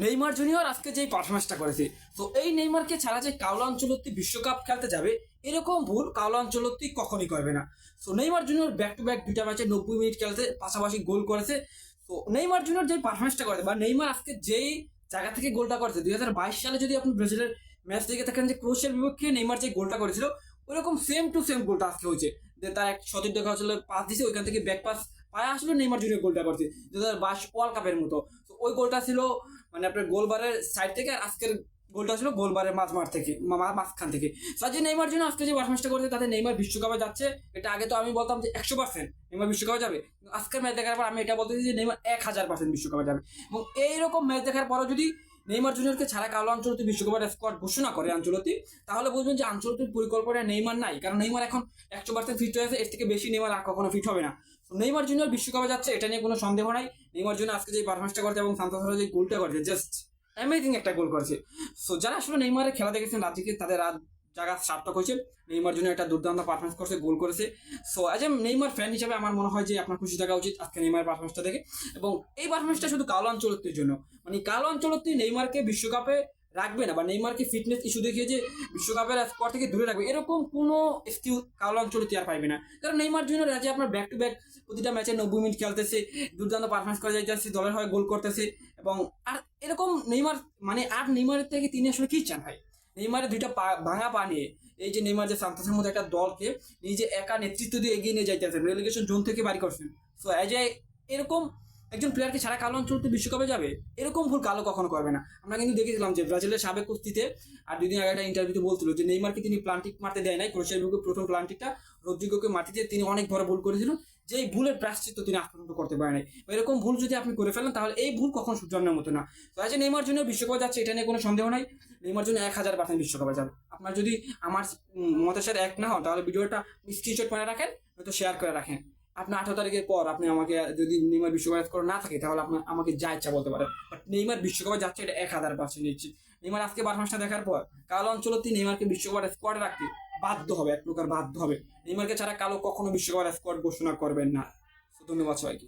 Neymar junior আজকে যেই পারফরমেন্সটা করেছে, তো এই নেইমারকে ছাড়া যে কার্লো আনচেলত্তি বিশ্বকাপ খেলতে যাবে এরকম ভুল কার্লো আনচেলত্তি কখনই করবে না। So Neymar junior back to back দুইটা ম্যাচে 90 মিনিট খেলতে পাশাপাশি গোল করেছে। তো নেইমার জুনিয়র যে পারফরমেন্সটা করেছে বা নেইমার আজকে যেই জায়গা থেকে গোলটা করেছে 2022 সালে যদি আপনি ব্রাজিলের ম্যাচ দেখে থাকেন যে ক্রোয়েশিয়ার বিপক্ষে নেইমার যে গোলটা করেছিল ওইরকম সেম টু সেম গোলটা আজকে হয়েছে। যে তার এক সতীর্থ আসলে পাস দিছে, ওইখান থেকে ব্যাক পাস পায়ে আসলে নেইমার জুনিয়র গোলটা করছে 2022 ওয়ার্ল্ড কাপের মতো। তো ওই গোলটা ছিল মানে আপনার গোলবারের সাইড থেকে, আর আজকের গোলটা ছিল গোলবারের মাঝমাঠ থেকে মাঝখান থেকে। সাজি নেইমার জন্য আজকে যে পারফরমেন্সটা করেছে তাতে নেইমার বিশ্বকাপে যাচ্ছে। এটা আগে তো আমি বলতাম যে 100% নেইমার বিশ্বকাপে যাবে, আজকের ম্যাচ দেখার পর আমি এটা বলতেছি যে নেইমার 1000% বিশ্বকাপে যাবে। এবং এইরকম ম্যাচ দেখার পরও যদি নেইমার জুনিয়রকে ছাড়া কার্লো আনচেলত্তি বিশ্বকাপের স্কোয়াড ঘোষণা করে আনচেলত্তি, তাহলে বুঝবেন যে আনচেলত্তির পরিকল্পনায় নেইমার নাই। কারণ নেইমার এখন 100% ফিট হয়েছে, এর থেকে বেশি নেইমার আর কখনো ফিট হবে না। নেইমার জুনিয়র বিশ্বকাপে যাচ্ছে, এটা নিয়ে কোনো সন্দেহ নাই। নেইমার জন্য আজকে যে পারফরমেন্সটা করেছে এবং সান্তোসের যে গোলটা করেছে, জাস্ট অ্যামেজিং একটা গোল করেছে। সো যারা আসলে নেইমারের খেলা দেখেছেন রাত থেকে, তাদের রাত জায়গা সার্থক হয়েছে। নেইমার জন্য একটা দুর্দান্ত পারফরমেন্স করছে, গোল করেছে। So as a Neymar fan হিসেবে আমার মনে হয় যে আপনার খুশি থাকা উচিত আজকে নেইমার পারফরমেন্সটা দেখে। এবং এই পারফরমেন্সটা শুধু কার্লো আনচেলত্তির জন্য, মানে কার্লো আনচেলত্তি নেইমারকে বিশ্বকাপে রাখবে না বা নেইমারকে ফিটনেস ইস্যু দেখিয়ে যে বিশ্বকাপের স্কোয়াড থেকে দূরে রাখবে, এরকম কোনো এক্সকিউজ কার্লো আনচেলত্তি আর পাইবে না। কারণ নেইমার জন্য যে আপনার ব্যাক টু ব্যাক প্রতিটা ম্যাচে 90 মিনিট খেলতেছে, দুর্দান্ত পারফরমেন্স করে যাইতেছে, দলের হয়ে গোল করতেছে। এবং আর এরকম নেইমার মানে আর নেইমারের থেকে তিনি আসলে কি চান ভাই? নেইমারের দুইটা ভাঙা পা নিয়ে এই যে নেইমার যে সান্তোসের মধ্যে একটা দলকে নিজে একা নেতৃত্ব দিয়ে এগিয়ে নিয়ে যাইতেছেন, রেলিগেশন জোন থেকে বাড়ি করছেন। সো এজ এ এরকম একজন প্লেয়ারকে ছাড়া কার্লো আনচেলত্তি বিশ্বকাপে যাবে, এরকম ভুল কালো কখনো করবে না। আমরা কিন্তু দেখেছিলাম যে ব্রাজিলের সাবেক কুস্তিতে আর 2 দিন আগে একটা ইন্টারভিউতে বলছিল যে নেইমারকে তিনি প্লান্টিক মারতে দেয় নাই, ক্রোয়েশিয়ার বিপক্ষে প্রথম প্লান্টিকটা রদ্রিগোকে মাটিতে তিনি অনেক বড় ভুল করেছিলেন, যে এই ভুলের প্রায়শ্চিত্ত তিনি আজ পর্যন্ত করতে পারেন নাই। এরকম ভুল যদি আপনি করে ফেলেন তাহলে এই ভুল কখন শুধরানোর মতো না। তো আজ নেইমার জন্য বিশ্বকাপে যাচ্ছে, এটা নিয়ে কোনো সন্দেহ নাই। নেইমার জন্য 1000% বিশ্বকাপে যাবে। আপনার যদি আমার মতের সাথে এক না হন তাহলে ভিডিওটা স্ক্রিনশট করে রাখেন, নয়তো শেয়ার করে রাখেন। আপনার 18 তারিখের পর আপনি আমাকে যদি নেইমার বিশ্বকাপে স্কোর না থাকে তাহলে আপনার আমাকে যা ইচ্ছা বলতে পারেন, বাট নেইমার বিশ্বকাপে যাচ্ছে এটা 1000% নিচ্ছি। নেইমার আজকে পারফরমেন্সটা দেখার পর কার্লো আনচেলত্তি নেইমারকে বিশ্বকাপের স্কোয়াডে রাখতে বাধ্য হবে, এক প্রকার বাধ্য হবে। নেইমারকে ছাড়া কালো কখনো বিশ্বকাপের স্কোয়াড ঘোষণা করবেন না। ধন্যবাদ সবাইকে।